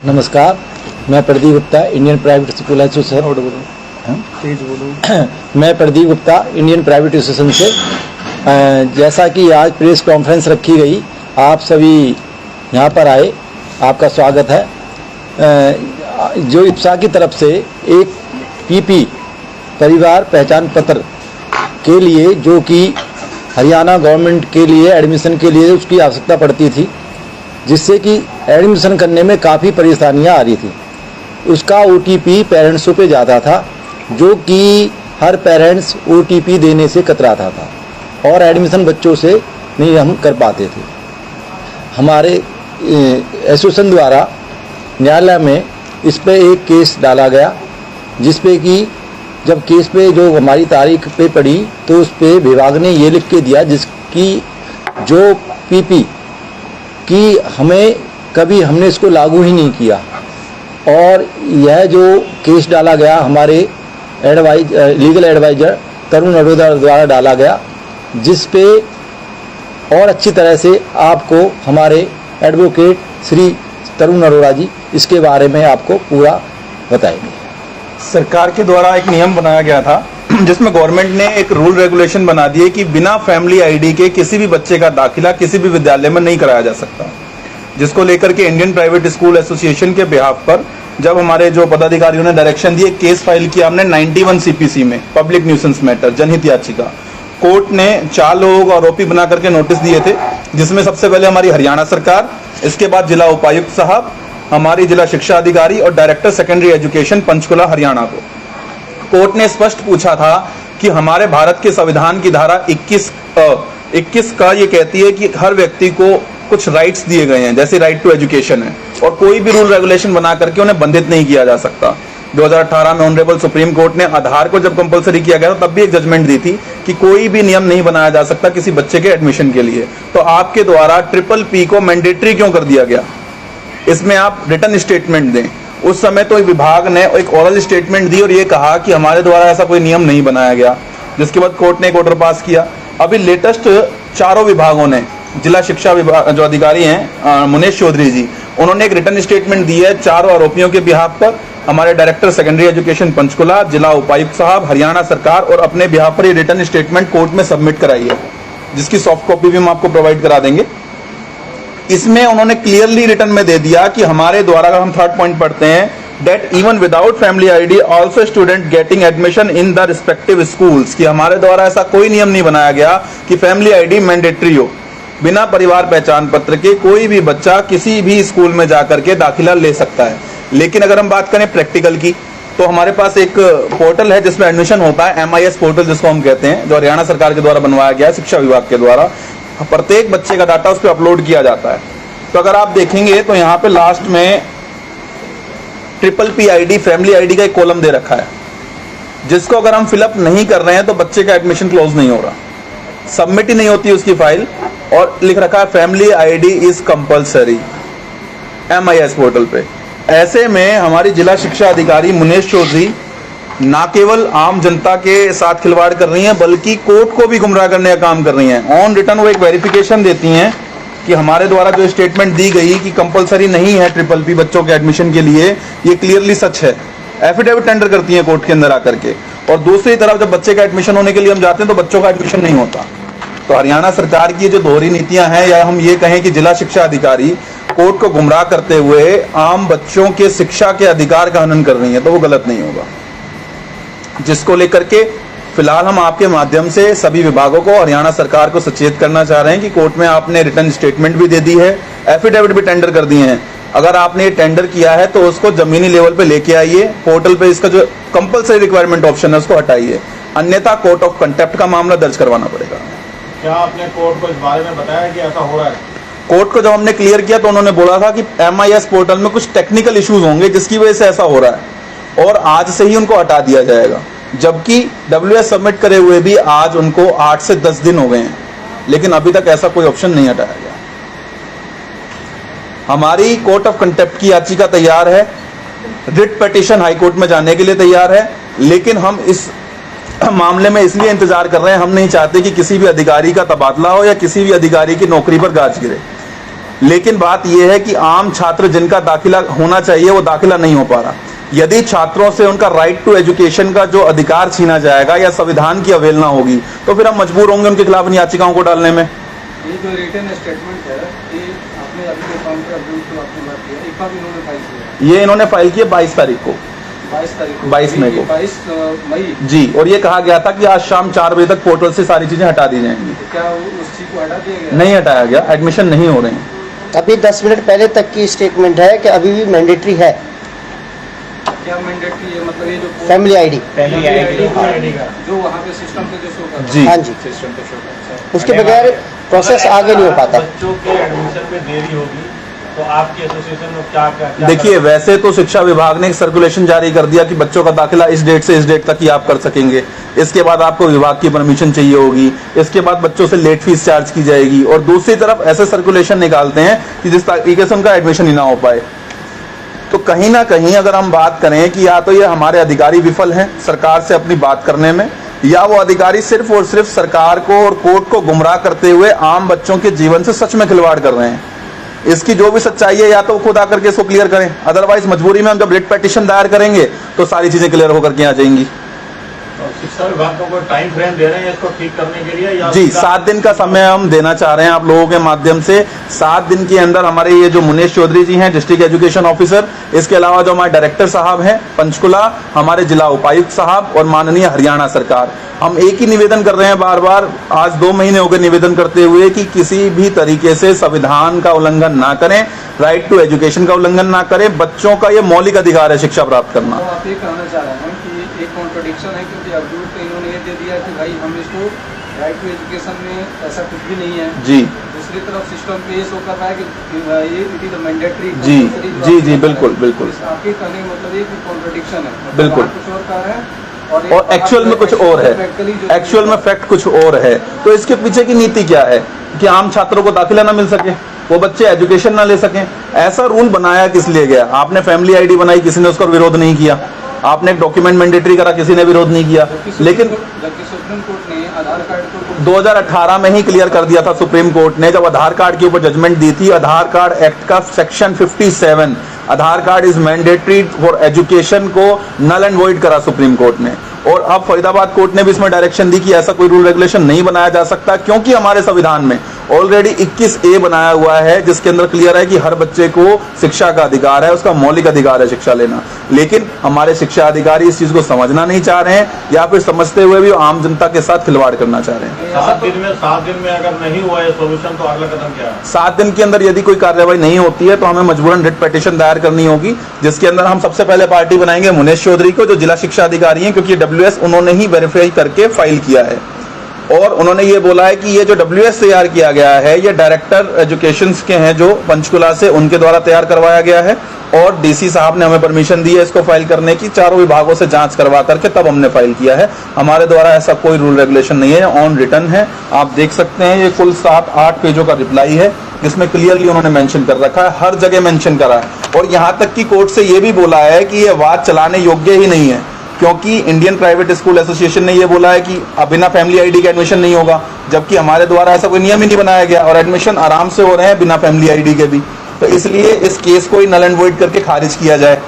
नमस्कार, मैं Pradeep Gupta, Indian private school association. मैं Pradeep Gupta, Indian private association से। जैसा कि आज प्रेस कॉन्फ्रेंस रखी गई, आप सभी यहाँ पर आए, आपका स्वागत है। जो इप्सा की तरफ से एक पीपी परिवार पहचान पत्र के लिए, जो कि हरियाणा गवर्नमेंट के लिए एडमिशन के लिए उसकी आवश्यकता पड़ती थी, जिससे कि एडमिशन करने में काफ़ी परेशानियां आ रही थी। उसका OTP पेरेंट्सों पे जाता था, जो कि हर पेरेंट्स OTP देने से कतराता था और एडमिशन बच्चों से नहीं हम कर पाते थे। हमारे एसोसिएशन द्वारा न्यायालय में इस पे एक केस डाला गया, जिस पे कि जब केस पे जो हमारी तारीख पे पड़ी तो उस पे विभाग ने ये लिख के दिया, जिसकी जो PP कि हमें कभी हमने इसको लागू ही नहीं किया। और यह जो केस डाला गया हमारे लीगल एडवाइजर तरुण अरोड़ा द्वारा डाला गया, जिस पे और अच्छी तरह से आपको हमारे एडवोकेट श्री तरुण अरोड़ा जी इसके बारे में आपको पूरा बताएंगे। सरकार के द्वारा एक नियम बनाया गया था, जिसमें गवर्नमेंट ने एक रूल रेगुलेशन बना दिए कि बिना फैमिली आईडी के किसी भी बच्चे का दाखिला किसी भी विद्यालय में नहीं कराया जा सकता। जिसको लेकर के इंडियन प्राइवेट स्कूल एसोसिएशन के बिहाफ पर जब हमारे जो पदाधिकारियों ने डायरेक्शन दिए, केस फाइल किया हमने 91 CPC में, पब्लिक न्यूसेंस मैटर, जनहित याचिका। कोर्ट ने 4 लोगों को आरोपी बना करके नोटिस दिए थे, जिसमें सबसे पहले हमारी हरियाणा सरकार, इसके बाद जिला उपायुक्त साहब, हमारी जिला शिक्षा अधिकारी और director secondary education Panchkula Haryana को। कोर्ट ने स्पष्ट पूछा था कि हमारे भारत के संविधान की धारा 21 का ये कहती है कि हर व्यक्ति को कुछ राइट्स दिए गए हैं, जैसे राइट टू एजुकेशन है, और कोई भी रूल रेगुलेशन बना करके उन्हें बंधित नहीं किया जा सकता। 2018 में ऑनरेबल सुप्रीम कोर्ट ने आधार को जब कंपलसरी किया गया था, तब भी एक जजमेंट दी थी कि कोई भी नियम नहीं बनाया जा सकता किसी बच्चे के एडमिशन के लिए। तो आपके द्वारा PPP को मैंडेटरी क्यों कर दिया गया? इसमें आप रिटर्न स्टेटमेंट दें। उस समय तो विभाग ने एक ओरल स्टेटमेंट दी और ये कहा कि हमारे द्वारा ऐसा कोई नियम नहीं बनाया गया, जिसके बाद कोर्ट ने एक ऑर्डर पास किया। अभी लेटेस्ट चारों विभागों ने, जिला शिक्षा विभाग जो अधिकारी हैं मुनेश चौधरी जी, उन्होंने एक रिटर्न स्टेटमेंट दी है चारों आरोपियों के बिहाफ पर। हमारे डायरेक्टर सेकेंडरी एजुकेशन पंचकुला, जिला उपायुक्त साहब, हरियाणा सरकार, और अपने बिहाफ पर ये रिटर्न स्टेटमेंट कोर्ट में सबमिट कराई है, जिसकी सॉफ्ट कॉपी भी हम आपको प्रोवाइड करा देंगे। इसमें उन्होंने क्लियरली रिटर्न में दे दिया कि हमारे द्वारा, अगर हम थर्ड पॉइंट पढ़ते हैं, that even without family ID also student getting admission in the respective schools, कि हमारे द्वारा ऐसा कोई नियम नहीं बनाया गया कि फैमिली आईडी मैंडेटरी हो। बिना परिवार पहचान पत्र के कोई भी बच्चा किसी भी स्कूल में जाकर के दाखिला ले सकता है। लेकिन अगर हम बात करें प्रैक्टिकल की, तो हमारे पास एक पोर्टल है जिसमें एडमिशन होता है, MIS पोर्टल जिसको हम कहते हैं, जो हरियाणा सरकार के द्वारा बनवाया गया है, शिक्षा विभाग के द्वारा। प्रत्येक बच्चे का डाटा उस पर अपलोड किया जाता है। तो अगर आप देखेंगे तो यहाँ पे लास्ट में PPP ID, फैमिली आईडी का एक कॉलम दे रखा है, जिसको अगर हम फिलअप नहीं कर रहे हैं तो बच्चे का एडमिशन क्लोज नहीं हो रहा, सबमिट ही नहीं होती उसकी फाइल, और लिख रखा है family ID is compulsory MIS portal पे। ऐसे में हमारी जिला शिक्षा अधिकारी मुनेश चौधरी ना केवल आम जनता के साथ खिलवाड़ कर रही हैं, बल्कि कोर्ट को भी गुमराह करने का काम कर रही हैं। ऑन रिटर्न वो एक वेरिफिकेशन देती हैं कि हमारे द्वारा जो स्टेटमेंट दी गई कि कंपलसरी नहीं है PPP बच्चों के एडमिशन के लिए, ये क्लियरली सच है। एफिडेविट टेंडर करती हैं कोर्ट के अंदर आकर के। और दूसरी तरफ जब बच्चे का एडमिशन होने के लिए हम जाते हैं तो बच्चों का एडमिशन नहीं होता। तो हरियाणा सरकार की जो दोहरी नीतियां हैं, या हम ये कहें कि जिला शिक्षा अधिकारी कोर्ट को गुमराह करते हुए आम बच्चों के शिक्षा के अधिकार का हनन कर रही है, तो वो गलत नहीं होगा। जिसको लेकर के फिलहाल हम आपके माध्यम से सभी विभागों को, हरियाणा सरकार को सचेत करना चाह रहे हैं कि कोर्ट में आपने रिटर्न स्टेटमेंट भी दे दी है, एफिडेविट भी टेंडर कर दिए हैं। अगर आपने ये टेंडर किया है तो उसको जमीनी लेवल पे लेके आइए, पोर्टल पे इसका जो कंपलसरी रिक्वायरमेंट ऑप्शन है उसको हटाइए, अन्यथा कोर्ट ऑफ कंटेप्ट का मामला दर्ज करवाना पड़ेगा। क्या आपने कोर्ट को इस बारे में बताया कि ऐसा हो रहा है? कोर्ट को जब हमने क्लियर किया तो उन्होंने बोला था कि MIS पोर्टल में कुछ टेक्निकल इश्यूज होंगे जिसकी वजह से ऐसा हो रहा है, और आज से ही उनको हटा दिया जाएगा। जबकि WS सबमिट करे हुए भी आज उनको 8 से 10 दिन हो गए हैं, लेकिन अभी तक ऐसा कोई ऑप्शन नहीं हटाया गया। हमारी कोर्ट ऑफ कंटेप्ट की याचिका तैयार है, रिट पिटीशन हाई कोर्ट में जाने के लिए तैयार है, लेकिन हम इस मामले में इसलिए इंतजार कर रहे हैं, हम नहीं चाहते कि किसी भी अधिकारी का तबादला हो या किसी भी अधिकारी की नौकरी पर गाज गिरे। लेकिन बात यह है कि आम छात्र जिनका दाखिला होना चाहिए वो दाखिला नहीं हो पा रहा। यदि छात्रों से उनका राइट टू एजुकेशन का जो अधिकार छीना जाएगा या संविधान की अवहेलना होगी तो फिर हम मजबूर होंगे उनके खिलाफ इन याचिकाओं को डालने में। ये जो रिटन स्टेटमेंट है ये आपने अभी के फॉर्म पे अब्दुल को आपने बात किया, एक बार इन्होंने फाइल किया, ये इन्होंने फाइल किया 22 तारीख को, 22 तारीख को, 22 मई को, 22 मई जी। और ये कहा गया था कि आज शाम 4 बजे तक पोर्टल से सारी चीजें हटा दी जाएंगी। तो क्या उस चीज को हटा दिया गया? नहीं हटाया गया, एडमिशन नहीं हो रहे हैं। अभी 10 मिनट पहले तक की स्टेटमेंट है कि अभी भी मैंडेटरी है क्या मैंडेटरी है? मतलब ये जो फैमिली आईडी, जो वहाँ पे सिस्टम पे जो शो करता है, जी हाँ जी, सिस्टम पे शो करता है, उसके बगैर प्रोसेस आगे नहीं हो पाता। बच्चों के एडमिशन में देरी होगी तो आपकी एसोसिएशन में क्या देखिए, वैसे तो शिक्षा विभाग ने एक सर्कुलेशन जारी कर दिया कि बच्चों का दाखिला इस डेट से इस डेट तक ही आप कर सकेंगे। इसके बाद आपको विभाग की परमिशन चाहिए होगी, इसके बाद बच्चों से लेट फीस चार्ज की जाएगी, और दूसरी तरफ ऐसे सर्कुलेशन निकालते हैं कि जिस तरीके से उनका एडमिशन ही ना हो पाए। तो कहीं ना कहीं अगर हम बात करें कि या तो ये हमारे अधिकारी विफल हैं सरकार से अपनी बात करने में, या वो अधिकारी सिर्फ और सिर्फ सरकार को और कोर्ट को गुमराह करते हुए आम बच्चों के जीवन से सच में खिलवाड़ कर रहे हैं। इसकी जो भी सच्चाई है या तो खुद आकर के इसको क्लियर करें, अदरवाइज मजबूरी में हम जब रिट पिटीशन दायर करेंगे तो सारी चीजें क्लियर होकर के आ जाएंगी। शिक्षा विभाग को कोई टाइम फ्रेम दे रहे हैं इसको ठीक करने के लिए या जी 7 दिन का समय हम देना चाह रहे हैं आप लोगों के माध्यम से। 7 दिन के अंदर हमारे ये जो मुनेश चौधरी जी हैं डिस्ट्रिक्ट एजुकेशन ऑफिसर, इसके अलावा जो हमारे डायरेक्टर साहब हैं पंचकुला, हमारे जिला उपायुक्त साहब और माननीय हरियाणा सरकार, हम एक ही निवेदन कर रहे हैं बार बार, आज 2 महीने हो गए निवेदन करते हुए कि किसी भी तरीके से संविधान का उल्लंघन ना करें, राइट टू एजुकेशन का उल्लंघन ना करें। बच्चों का ये मौलिक अधिकार है शिक्षा प्राप्त करना। तो आप ये कहना चाह रहे हैं कि एक कॉन्ट्रडिक्शन है, क्योंकि अब्दुल को इन्होंने ये दे दिया कि भाई हम इसको राइट टू एजुकेशन में ऐसा कुछ भी नहीं है जी। दूसरी तरफ सिस्टम पे ये शो कर रहा है कि ये इट इज मैंडेटरी। जी जी जी, बिल्कुल बिल्कुल, आपके कहने का मतलब ये कि कॉन्ट्रडिक्शन है, मतलब बिल्कुल। आप कुछ और कह रहे हैं और एक्चुअल में कुछ और है, एक्चुअल में फैक्ट कुछ और है। तो इसके पीछे की नीति क्या है कि आम छात्रों को दाखिला ना मिल सके, वो बच्चे एजुकेशन ना ले सकें। ऐसा रूल बनाया किस लिए गया? आपने फैमिली आईडी बनाई, किसी ने उसका विरोध नहीं किया। आपने एक डॉक्यूमेंट मैंडेटरी करा, किसी ने विरोध नहीं किया। लेकिन जबकि सुप्रीम कोर्ट ने आधार कार्ड को 2018 में ही क्लियर कर दिया था सुप्रीम कोर्ट ने, जब आधार कार्ड के ऊपर जजमेंट दी थी। आधार कार्ड एक्ट का section 57, Aadhaar card is mandatory for education, को नल एंड वॉइड करा सुप्रीम कोर्ट ने। और अब फरीदाबाद कोर्ट ने भी इसमें डायरेक्शन दी कि ऐसा कोई रूल रेगुलेशन नहीं बनाया जा सकता, क्योंकि हमारे संविधान में ऑलरेडी 21A बनाया हुआ है, जिसके अंदर क्लियर है कि हर बच्चे को शिक्षा का अधिकार है, उसका मौलिक अधिकार है शिक्षा लेना। लेकिन हमारे शिक्षा अधिकारी इस चीज को समझना नहीं चाह रहे हैं, या फिर समझते हुए भी आम जनता के साथ खिलवाड़ करना चाह रहे हैं। 7 दिन में अगर नहीं हुआ है सोल्यूशन तो अगला कदम क्या है? 7 दिन के अंदर यदि कोई कार्रवाई नहीं होती है तो हमें मजबूरन रिट पिटीशन दायर करनी होगी, जिसके अंदर हम सबसे पहले पार्टी बनाएंगे मुनेश चौधरी को, जो जिला शिक्षा अधिकारी हैं, क्योंकि WS उन्होंने ही वेरीफाई करके फाइल किया है। और उन्होंने ये बोला है कि ये जो WS तैयार किया गया है ये डायरेक्टर एजुकेशन के हैं जो पंचकुला से, उनके द्वारा तैयार करवाया गया है। और DC साहब ने हमें परमिशन दी है इसको फाइल करने की, चारों विभागों से जांच करवा करके तब हमने फाइल किया है। हमारे द्वारा ऐसा कोई रूल रेगुलेशन नहीं है, ऑन रिटर्न है, आप देख सकते हैं। ये कुल 7-8 पेजों का रिप्लाई है, जिसमें क्लियरली उन्होंने मेंशन कर रखा है, हर जगह मेंशन करा है। और यहाँ तक कि कोर्ट से ये भी बोला है कि ये वाद चलाने योग्य ही नहीं है, क्योंकि इंडियन प्राइवेट स्कूल एसोसिएशन ने ये बोला है कि बिना फैमिली आईडी के एडमिशन नहीं होगा, जबकि हमारे द्वारा ऐसा कोई नियम ही नहीं बनाया गया और एडमिशन आराम से हो रहे हैं बिना फैमिली आईडी के भी। तो इसलिए इस केस को ही नल एंड वॉइड करके खारिज किया जाए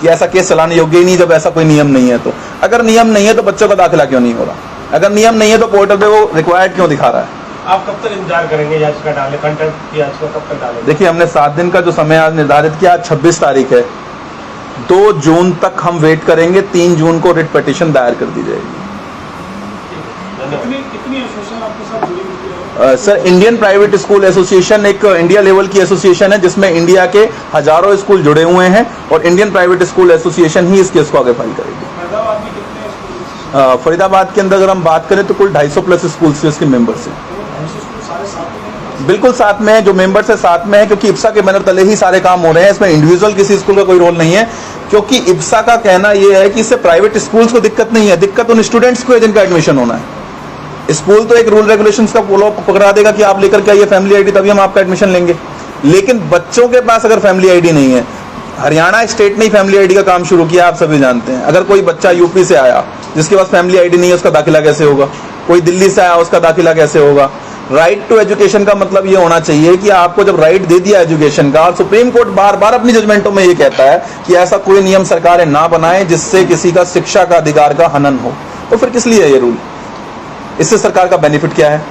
कि ऐसा केस चलाने योग्य ही नहीं जब ऐसा कोई नियम नहीं है। तो अगर नियम नहीं है तो बच्चों का दाखिला क्यों नहीं हो रहा? अगर नियम नहीं है तो पोर्टल पे वो रिक्वायर्ड क्यों दिखा रहा है? आप कब तक इंतजार करेंगे याचिका डालने, कंटेम्प्ट की याचिका कब तक डालेंगे? देखिए, हमने 7 दिन का जो समय आज निर्धारित किया, आज 26 तारीख है, 2 जून तक हम वेट करेंगे, 3 जून को रिट पिटीशन दायर कर दी जाएगी। कितनी एसोसिएशन आपके साथ जुड़ी हुई है? Sir, Indian private school association एक इंडिया लेवल की एसोसिएशन है, जिसमें इंडिया के हजारों स्कूल जुड़े हुए हैं, और इंडियन प्राइवेट स्कूल एसोसिएशन ही इस केस को आगे फाइल करेगी। फरीदाबाद में कितने स्कूल? फरीदाबाद के अंदर अगर हम बात करें तो कुल 250+ स्कूल से इसके मेंबर्स हैं। सारे साथ में? बिल्कुल साथ में है, जो मेंबर्स है साथ में है, क्योंकि इब्सा के बैनर तले ही सारे काम हो रहे हैं। इसमें इंडिविजुअल किसी स्कूल का कोई रोल नहीं है, क्योंकि इब्सा का कहना यह है कि इससे प्राइवेट स्कूल्स को दिक्कत नहीं है, दिक्कत उन स्टूडेंट्स को है जिनका एडमिशन होना है। स्कूल तो एक रूल रेगुलेशंस का फॉलो पकड़ा देगा कि आप लेकर के आइए फैमिली आईडी, तभी हम आपका एडमिशन लेंगे। लेकिन बच्चों के पास अगर फैमिली आईडी नहीं है, हरियाणा स्टेट ने ही फैमिली आईडी का काम शुरू किया, आप सभी जानते हैं। अगर कोई बच्चा यूपी से आया जिसके पास फैमिली आईडी नहीं है, उसका दाखिला कैसे होगा? कोई दिल्ली से आया, उसका दाखिला कैसे होगा? राइट टू एजुकेशन का मतलब ये होना चाहिए कि आपको जब राइट दे दिया एजुकेशन का, और सुप्रीम कोर्ट बार बार अपनी जजमेंटों में ये कहता है कि ऐसा कोई नियम सरकारें ना बनाए जिससे किसी का शिक्षा का अधिकार का हनन हो, तो फिर किस लिए ये रूल? इससे सरकार का बेनिफिट क्या है?